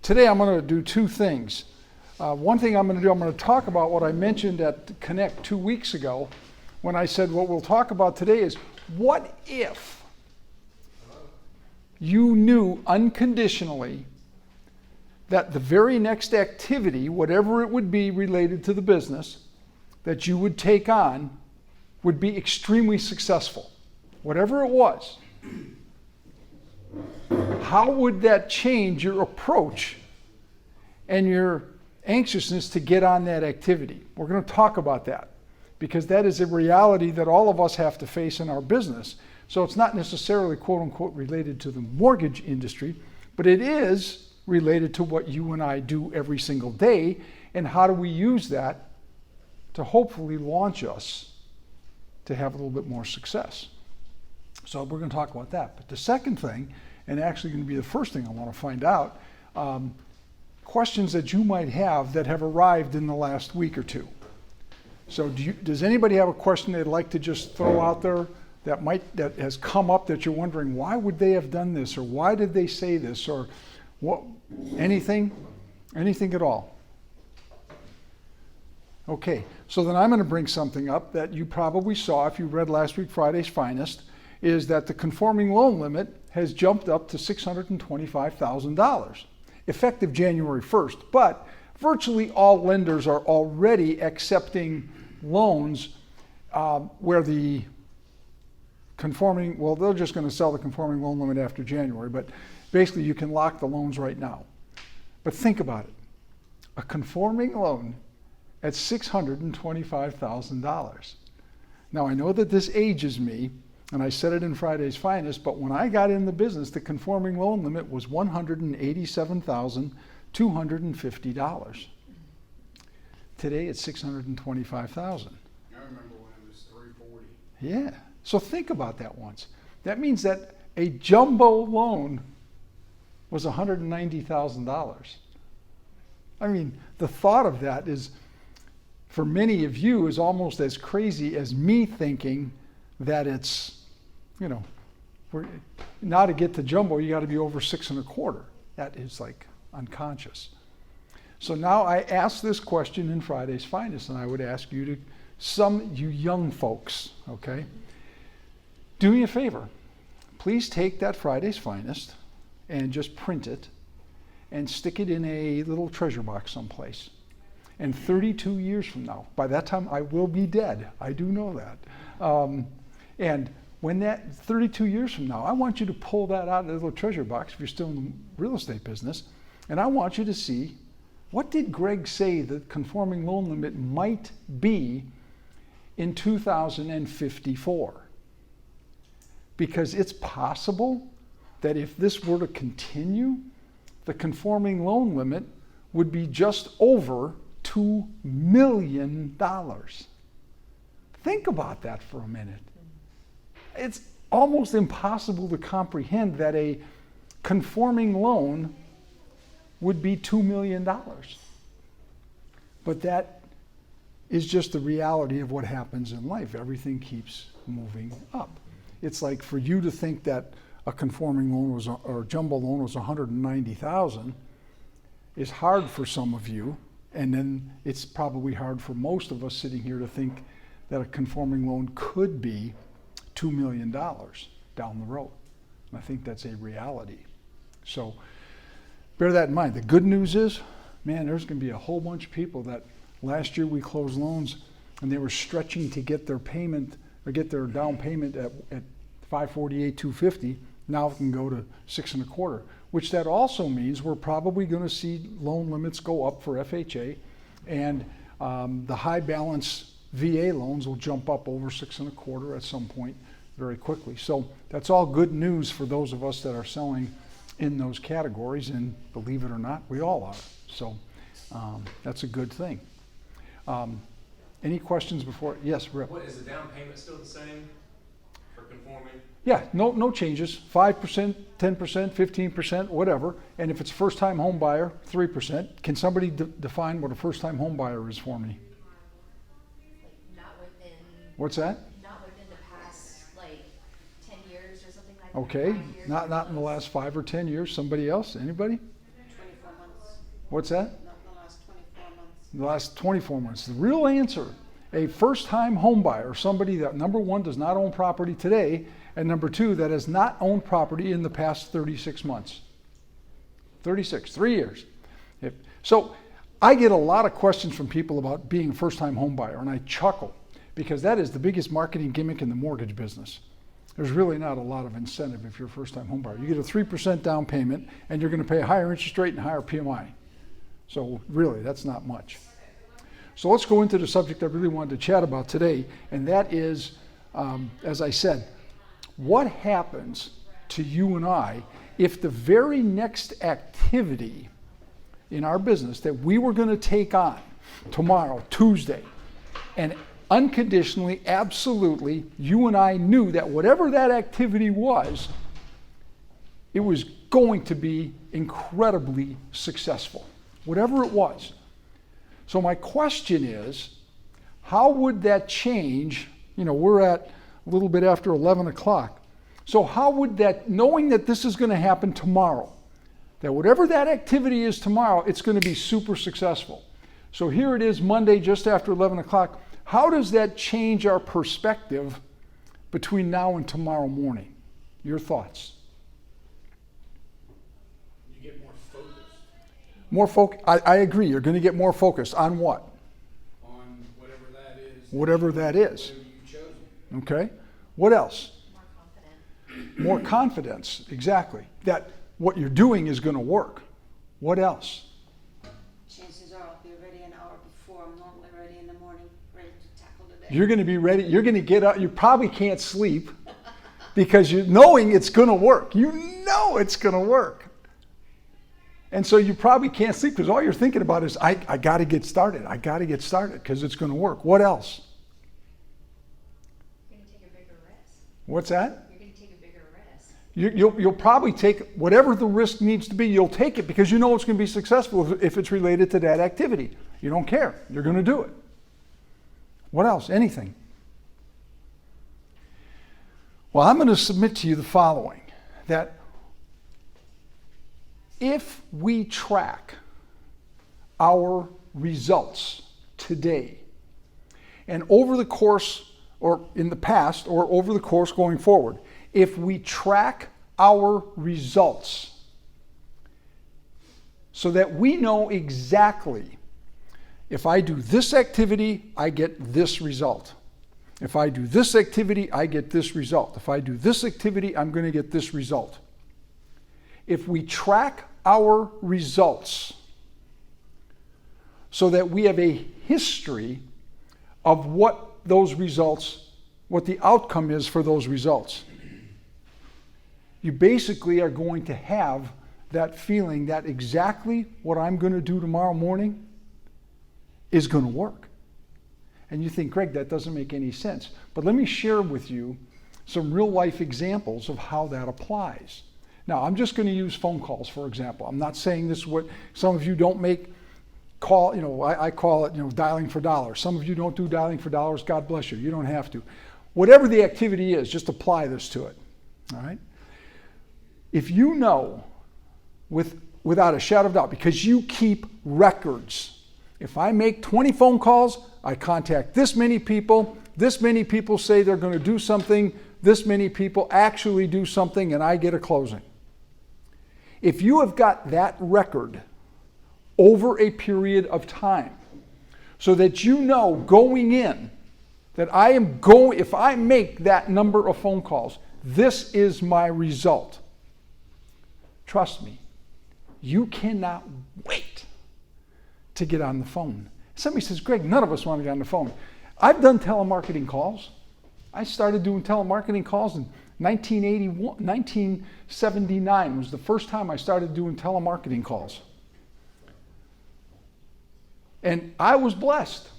today I'm going to do two things. One thing I'm going to do, I'm going to talk about what I mentioned at Connect 2 weeks ago when I said what we'll talk about today is what if you knew unconditionally that the very next activity, whatever it would be related to the business, that you would take on would be extremely successful, whatever it was. How would that change your approach and your anxiousness to get on that activity? We're going to talk about that because that is a reality that all of us have to face in our business. So it's not necessarily quote unquote related to the mortgage industry, but it is related to what you and I do every single day, and how do we use that to hopefully launch us to have a little bit more success. So we're going to talk about that. But the second thing, and actually going to be the first thing I want to find out, questions that you might have that have arrived in the last week or two. So does anybody have a question they'd like to just throw out there that has come up that you're wondering, why would they have done this, or why did they say this, or what? Anything at all? Okay, so then I'm going to bring something up that you probably saw if you read last week Friday's Finest, is that the conforming loan limit has jumped up to $625,000 effective January 1st, but virtually all lenders are already accepting loans where the conforming, well, they're just going to sell the conforming loan limit after January, but basically you can lock the loans right now. But think about it. A conforming loan at $625,000. Now I know that this ages me, and I said it in Friday's Finest, but when I got in the business, the conforming loan limit was $187,250. Today it's $625,000. I remember when it was $340. Yeah. So think about that once. That means that a jumbo loan was $190,000. I mean, the thought of that is, for many of you, is almost as crazy as me thinking that it's, now to get to jumbo, you got to be over 6.25. That is like unconscious. So now I asked this question in Friday's Finest, and I would ask you you young folks, okay? Do me a favor. Please take that Friday's Finest and just print it and stick it in a little treasure box someplace. And 32 years from now, by that time I will be dead. I do know that. And when that 32 years from now, I want you to pull that out of the little treasure box if you're still in the real estate business, and I want you to see, what did Greg say the conforming loan limit might be in 2054? Because it's possible that if this were to continue, the conforming loan limit would be just over $2 million. Think about that for a minute. It's almost impossible to comprehend that a conforming loan would be $2 million. But that is just the reality of what happens in life. Everything keeps moving up. It's like for you to think that a conforming loan or a jumbo loan was $190,000 is hard for some of you, and then it's probably hard for most of us sitting here to think that a conforming loan could be $2 million down the road. And I think that's a reality. So bear that in mind. The good news is, man, there's going to be a whole bunch of people that last year we closed loans and they were stretching to get their payment or get their down payment at $548,250. Now it can go to 6.25, which that also means we're probably going to see loan limits go up for FHA, and the high balance VA loans will jump up over 6.25 at some point very quickly. So that's all good news for those of us that are selling in those categories, and believe it or not, we all are. So that's a good thing. Any questions before? Yes, Rip. What is the down payment still the same for conforming? Yeah, no changes. 5%, 10%, 15%, whatever. And if it's a first-time home buyer, 3%. Can somebody define what a first-time home buyer is for me? Not within. What's that? Not within the past 10 years or something like Okay, that. not in the last 5 or 10 years. Somebody else? Anybody? 24 months. What's that? Not the last 24 months. The last 24 months. The real answer, a first-time home buyer, somebody that, number one, does not own property today, and number two, that has not owned property in the past 36 months. 36, 3 years. So I get a lot of questions from people about being a first-time home buyer, and I chuckle because that is the biggest marketing gimmick in the mortgage business. There's really not a lot of incentive if you're a first-time home buyer. You get a 3% down payment, and you're going to pay a higher interest rate and higher PMI. So really, that's not much. So let's go into the subject I really wanted to chat about today, and that is, as I said, what happens to you and I if the very next activity in our business that we were going to take on tomorrow, Tuesday, and unconditionally, absolutely, you and I knew that whatever that activity was, it was going to be incredibly successful, whatever it was. So my question is, how would that change? We're at a little bit after 11 o'clock. So how would that, knowing that this is going to happen tomorrow, that whatever that activity is tomorrow, it's going to be super successful. So here it is Monday just after 11 o'clock. How does that change our perspective between now and tomorrow morning? Your thoughts? You get more focused More focus. I agree. You're going to get more focused on what? on whatever that is. Whatever that is. Whatever you've chosen. Okay. What else? More confident. More confidence. Exactly. That what you're doing is going to work. What else? Chances are I'll be ready an hour before. I'm normally ready in the morning, ready to tackle the day. You're going to be ready. You're going to get up. You probably can't sleep because you're knowing it's going to work. You know it's going to work. And so you probably can't sleep because all you're thinking about is, I got to get started. I got to get started because it's going to work. What else? You're gonna take a bigger risk. What's that? You're gonna take a bigger risk. You'll probably take whatever the risk needs to be, you'll take it because you know it's going to be successful if it's related to that activity. You don't care. You're going to do it. What else? Anything? Well, I'm going to submit to you the following, that if we track our results today and over the course or in the past or over the course going forward, if we track our results so that we know exactly, if I do this activity, I get this result. If I do this activity, I get this result. If I do this activity, I'm going to get this result. If we track our results so that we have a history of what those results, what the outcome is for those results, you basically are going to have that feeling that exactly what I'm going to do tomorrow morning is going to work. And you think, Greg, that doesn't make any sense. But let me share with you some real life examples of how that applies. Now, I'm just going to use phone calls, for example. I'm not saying this is what some of you don't make call, I call it, dialing for dollars. Some of you don't do dialing for dollars. God bless you. You don't have to. Whatever the activity is, just apply this to it. All right? If you know without a shadow of doubt, because you keep records, if I make 20 phone calls, I contact this many people say they're going to do something, this many people actually do something, and I get a closing. If you have got that record over a period of time, so that you know going in that if I make that number of phone calls, this is my result. Trust me, you cannot wait to get on the phone. Somebody says, Greg, none of us want to get on the phone. I've done telemarketing calls. I started doing telemarketing calls in 1979 was the first time I started doing telemarketing calls. And I was blessed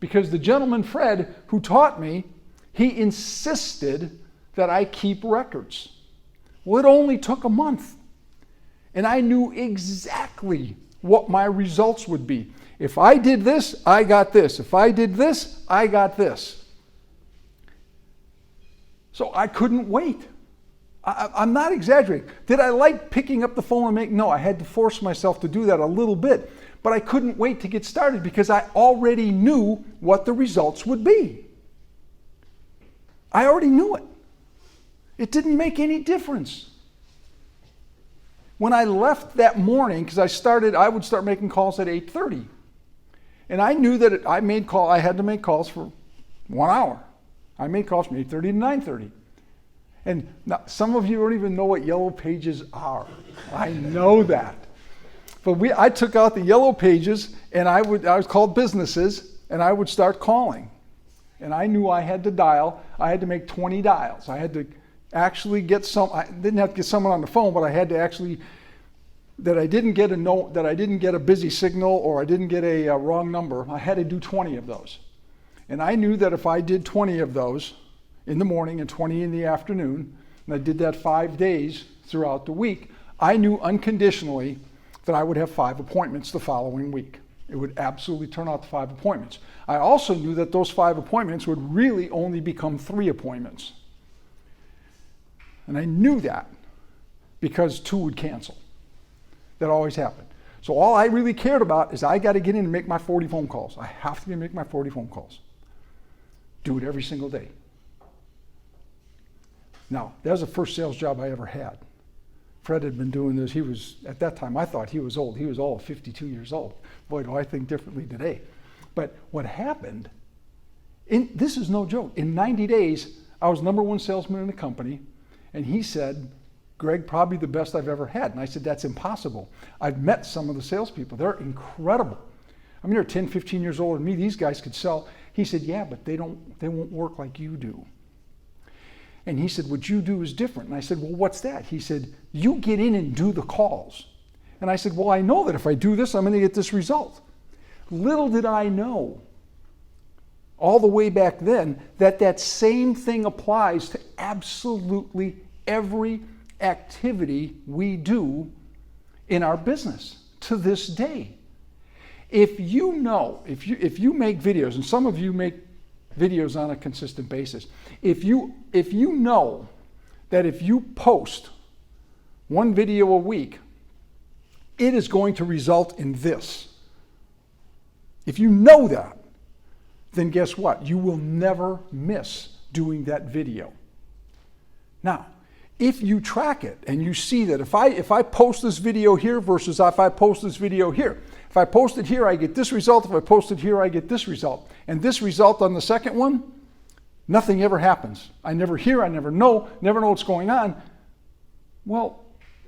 because the gentleman, Fred, who taught me, he insisted that I keep records. Well, it only took a month. And I knew exactly what my results would be. If I did this, I got this. If I did this, I got this. So I couldn't wait. I'm not exaggerating. Did I like picking up the phone and make? No, I had to force myself to do that a little bit. But I couldn't wait to get started because I already knew what the results would be. I already knew it. It didn't make any difference. When I left that morning, because I would start making calls at 8:30. And I knew that I had to make calls for 1 hour. I made calls from 8:30 to 9:30. And now, some of you don't even know what yellow pages are. I know that. But I took out the yellow pages and I was called businesses and I would start calling. And I knew I had to make 20 dials. I had to actually I didn't have to get someone on the phone, but I had to actually, that I didn't get a busy signal or I didn't get a wrong number. I had to do 20 of those. And I knew that if I did 20 of those in the morning and 20 in the afternoon, and I did that 5 days throughout the week, I knew unconditionally that I would have 5 appointments the following week. It would absolutely turn out to 5 appointments. I also knew that those 5 appointments would really only become 3 appointments. And I knew that because 2 would cancel. That always happened. So all I really cared about is I got to get in and make my 40 phone calls. I have to make my 40 phone calls. Do it every single day. Now, that was the first sales job I ever had. Fred had been doing this. At that time, I thought he was old. He was all 52 years old. Boy, do I think differently today. But what happened, this is no joke. In 90 days, I was #1 salesman in the company, and he said, Greg, probably the best I've ever had. And I said, that's impossible. I've met some of the salespeople. They're incredible. I mean, they're 10, 15 years older than me. These guys could sell. He said, yeah, but they won't work like you do. And he said, what you do is different. And I said, well, what's that? He said, you get in and do the calls. And I said, well, I know that if I do this, I'm going to get this result. Little did I know, all the way back then, that same thing applies to absolutely every activity we do in our business to this day. If you make videos, and some of you make videos on a consistent basis, if you know that if you post 1 video a week, it is going to result in this. If you know that, then guess what? You will never miss doing that video. Now, if you track it and you see that if I post this video here versus if I post this video here, if I post it here, I get this result. If I post it here, I get this result. And this result on the second one, nothing ever happens. I never hear, I never know what's going on. Well,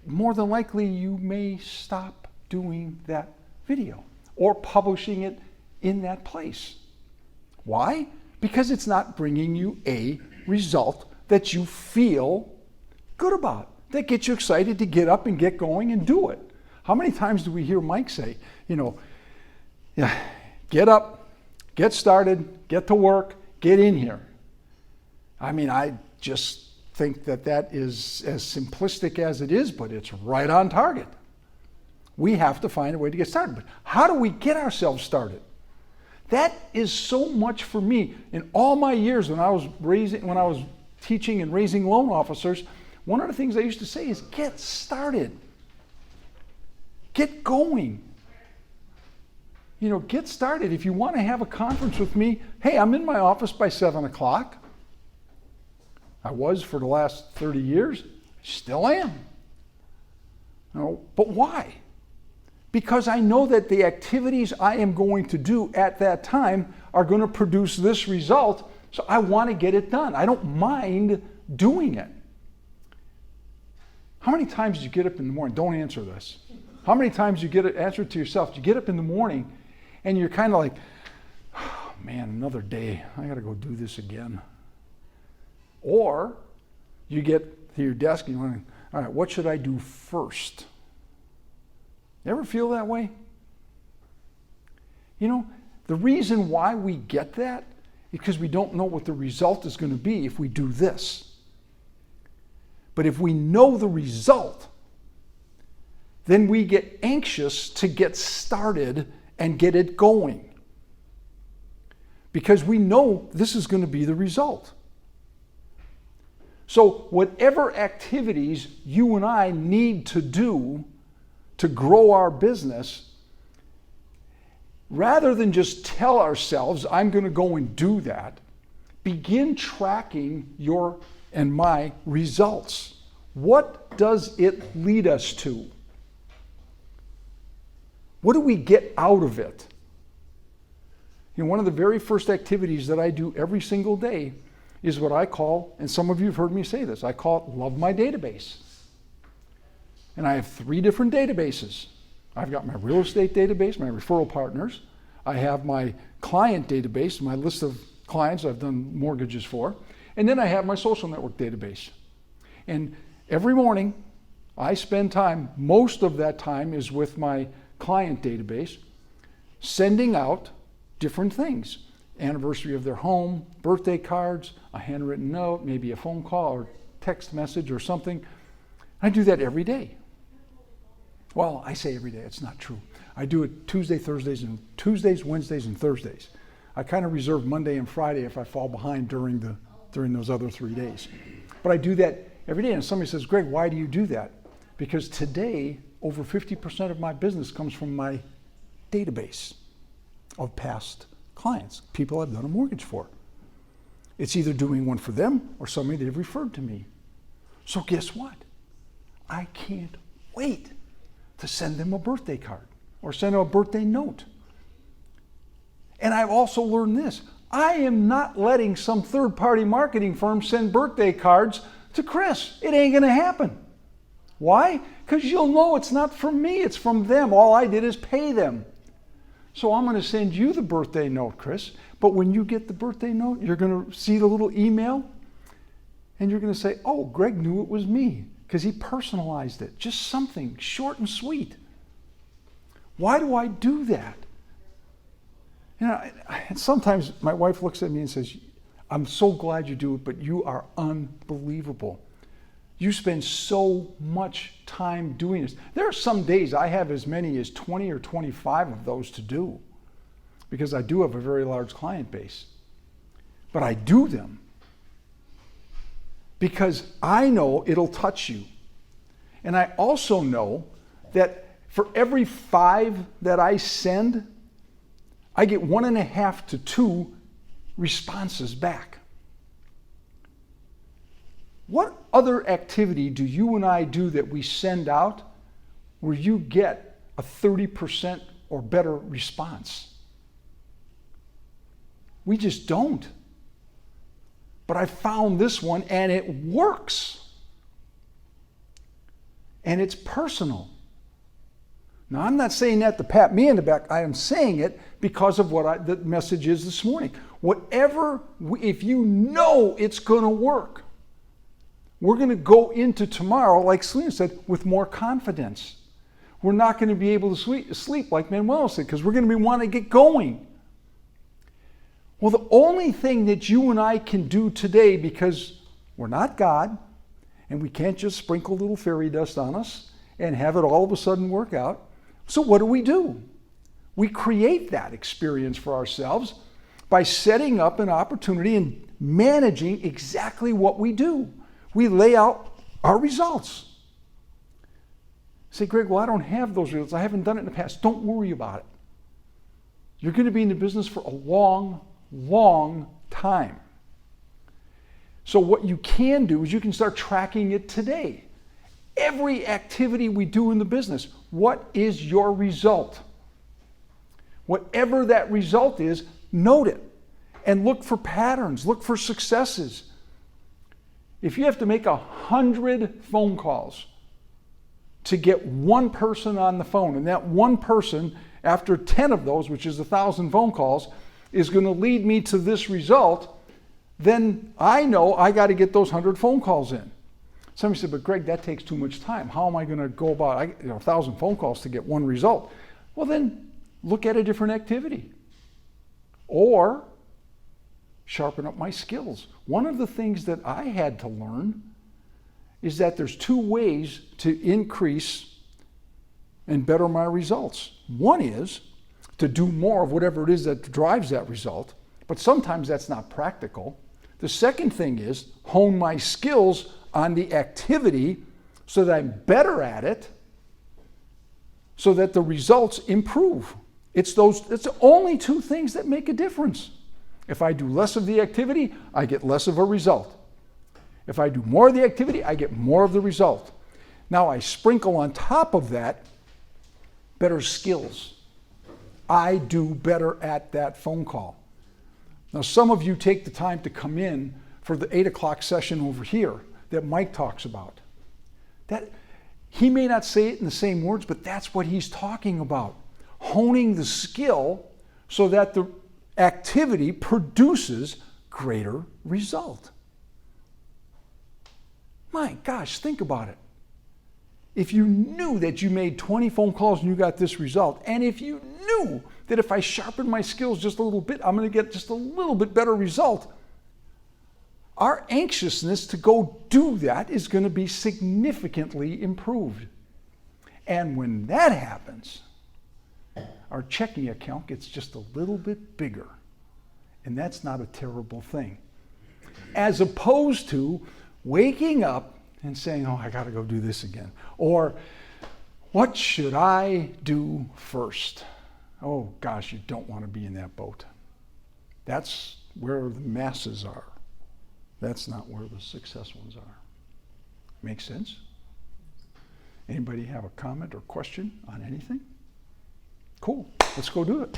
more than likely you may stop doing that video or publishing it in that place. Why? Because it's not bringing you a result that you feel good about, that gets you excited to get up and get going and do it. How many times do we hear Mike say, get up, get started, get to work, get in here? I mean, I just think that is as simplistic as it is, but it's right on target. We have to find a way to get started. But how do we get ourselves started? That is so much for me. In all my years when I was teaching and raising loan officers, one of the things I used to say is get started. Get going. Get started. If you want to have a conference with me, hey, I'm in my office by 7 o'clock. I was for the last 30 years. Still am. But why? Because I know that the activities I am going to do at that time are going to produce this result, so I want to get it done. I don't mind doing it. How many times do you get up in the morning? Don't answer this. How many times answer it to yourself? You get up in the morning and you're kind of like, oh, man, another day. I got to go do this again. Or you get to your desk and you're like, all right, what should I do first? You ever feel that way? The reason why we get that is because we don't know what the result is going to be if we do this. But if we know the result, then we get anxious to get started and get it going. Because we know this is going to be the result. So whatever activities you and I need to do to grow our business, rather than just tell ourselves, I'm going to go and do that, begin tracking your and my results. What does it lead us to? What do we get out of it? You know, one of the very first activities that I do every single day is what I call, and some of you have heard me say this, I call it Love My Database. And I have 3 different databases. I've got my real estate database, my referral partners. I have my client database, my list of clients I've done mortgages for. And then I have my social network database. And every morning I spend time, most of that time is with my client database, sending out different things. Anniversary of their home, birthday cards, a handwritten note, maybe a phone call or text message or something. I do that every day. Well, I say every day, it's not true. I do it Tuesdays, Wednesdays, and Thursdays. I kind of reserve Monday and Friday if I fall behind during those other 3 days. But I do that every day. And somebody says, Greg, why do you do that? Because today, over 50% of my business comes from my database of past clients, people I've done a mortgage for. It's either doing one for them or somebody they've referred to me. So guess what? I can't wait to send them a birthday card or send them a birthday note. And I've also learned this. I am not letting some third-party marketing firm send birthday cards to Chris. It ain't going to happen. Why? Because you'll know it's not from me, it's from them. All I did is pay them. So I'm going to send you the birthday note, Chris. But when you get the birthday note, you're going to see the little email and you're going to say, oh, Greg knew it was me because he personalized it. Just something short and sweet. Why do I do that? You know, and sometimes my wife looks at me and says, I'm so glad you do it, but you are unbelievable. You spend so much time doing this. There are some days I have as many as 20 or 25 of those to do because I do have a very large client base. But I do them because I know it'll touch you. And I also know that for every 5 that I send, I get 1.5 to 2 responses back. What other activity do you and I do that we send out where you get a 30% or better response? We just don't. But I found this one and it works. And it's personal. Now, I'm not saying that to pat me in the back. I am saying it because of what the message is this morning. If you know it's going to work, we're going to go into tomorrow, like Selena said, with more confidence. We're not going to be able to sleep like Manuel said, because we're going to want to get going. Well, the only thing that you and I can do today, because we're not God, and we can't just sprinkle little fairy dust on us and have it all of a sudden work out. So what do? We create that experience for ourselves by setting up an opportunity and managing exactly what we do. We lay out our results. Say, Greg, well, I don't have those results. I haven't done it in the past. Don't worry about it. You're going to be in the business for a long, long time. So what you can do is you can start tracking it today. Every activity we do in the business, what is your result? Whatever that result is, note it and look for patterns, look for successes. If you have to make 100 phone calls to get one person on the phone, and that one person, after 10 of those, which is 1,000 phone calls, is going to lead me to this result, then I know I got to get those 100 phone calls in. Somebody said, but Greg, that takes too much time. How am I going to go about 1,000 phone calls to get one result? Well, then look at a different activity. Or sharpen up my skills. One of the things that I had to learn is that there's 2 ways to increase and better my results. One is to do more of whatever it is that drives that result, but sometimes that's not practical. The second thing is hone my skills on the activity so that I'm better at it, so that the results improve. It's the only two things that make a difference. If I do less of the activity, I get less of a result. If I do more of the activity, I get more of the result. Now I sprinkle on top of that better skills. I do better at that phone call. Now some of you take the time to come in for the 8 o'clock session over here that Mike talks about. He may not say it in the same words, but that's what he's talking about. Honing the skill so that the activity produces greater result. My gosh, think about it. If you knew that you made 20 phone calls and you got this result, and if you knew that if I sharpen my skills just a little bit, I'm going to get just a little bit better result, our anxiousness to go do that is going to be significantly improved. And when that happens, our checking account gets just a little bit bigger. And that's not a terrible thing. As opposed to waking up and saying, oh, I got to go do this again. Or, what should I do first? Oh, gosh, you don't want to be in that boat. That's where the masses are. That's not where the success ones are. Make sense? Anybody have a comment or question on anything? Cool. Let's go do it.